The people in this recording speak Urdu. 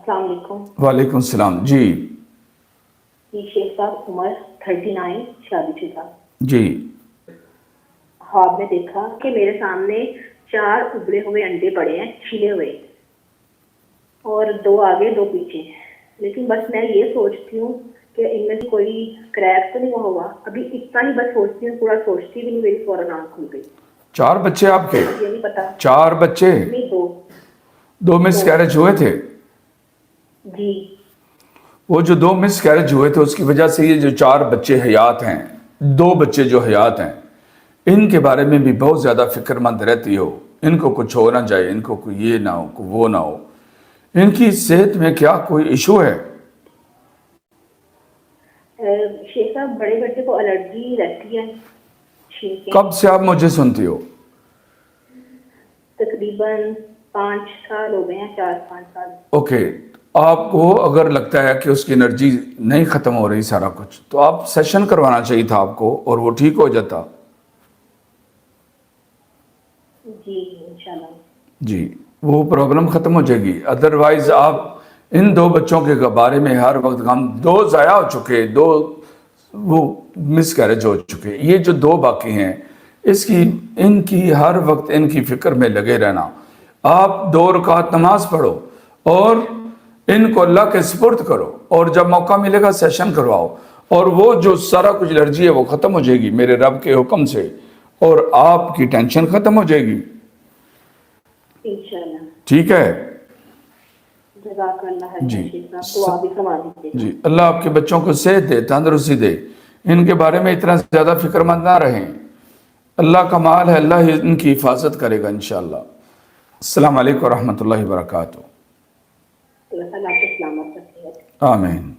السلام علیکم۔ وعلیکم السلام۔ جی جی شیخ صاحب، عمر 39، شادی شدہ۔ جی خواب میں دیکھا کہ میرے سامنے 4 ابلے ہوئے انڈے پڑے ہیں، چھلے ہوئے، اور 2 آگے 2 پیچھے، لیکن بس میں یہ سوچتی ہوں کہ ان میں سے کوئی کریک تو نہیں ہوا ہوگا، ابھی اتنا ہی بس سوچتی ہوں، پورا سوچتی بھی نہیں، میری فوراً آنکھ کھل گئی۔ 4 بچے آپ کے؟ یہ نہیں پتا۔ 4 بچے؟ نہیں، 2۔ 2 مس کیریج ہوئے تھے؟ جی وہ جو 2 مس کیریج ہوئے تھے اس کی وجہ سے یہ جو 4 بچے حیات ہیں، 2 بچے جو حیات ہیں، ان کے بارے میں بھی بہت زیادہ فکر مند رہتی ہو، ان کو کچھ ہونا چاہیے، ان کو کوئی یہ نہ ہو، کوئی وہ نہ ہو۔ ان کی صحت میں کیا کوئی ایشو ہے؟ شیخ صاحب، بڑے بیٹے کو الرجی رہتی ہے چھینکیں۔ کب سے آپ مجھے سنتی ہو؟ تقریباً 5 سال ہو گئے ہیں، 4-5 سال۔ اوکے، آپ کو اگر لگتا ہے کہ اس کی انرجی نہیں ختم ہو رہی سارا کچھ، تو آپ سیشن کروانا چاہیے تھا آپ کو، اور وہ ٹھیک ہو جاتا۔ جی انشاءاللہ۔ جی وہ پرابلم ختم ہو جائے گی۔ ادروائز آپ ان 2 بچوں کے بارے میں ہر وقت ہم 2 ضائع ہو چکے، 2 وہ مس کیریج ہو چکے، یہ جو 2 باقی ہیں ان کی ہر وقت ان کی فکر میں لگے رہنا۔ آپ 2 رکعت نماز پڑھو اور ان کو اللہ کے سپرد کرو، اور جب موقع ملے گا سیشن کرواؤ، اور وہ جو سارا کچھ الرجی ہے وہ ختم ہو جائے گی میرے رب کے حکم سے، اور آپ کی ٹینشن ختم ہو جائے گی۔ انشاءاللہ۔ ٹھیک ہے جزاک اللہ خیر جی شیخ صاحب، دعا بھی فرما دیجیے۔ جی، اللہ آپ کے بچوں کو صحت دے، تندرستی دے، ان کے بارے میں اتنا زیادہ فکر مند نہ رہیں، اللہ کا مال ہے، اللہ ہی ان کی حفاظت کرے گا انشاءاللہ۔ السلام علیکم ورحمۃ اللہ وبرکاتہ۔ اللہ تعالیٰ آپ کو سلامت رکھے۔ آمین۔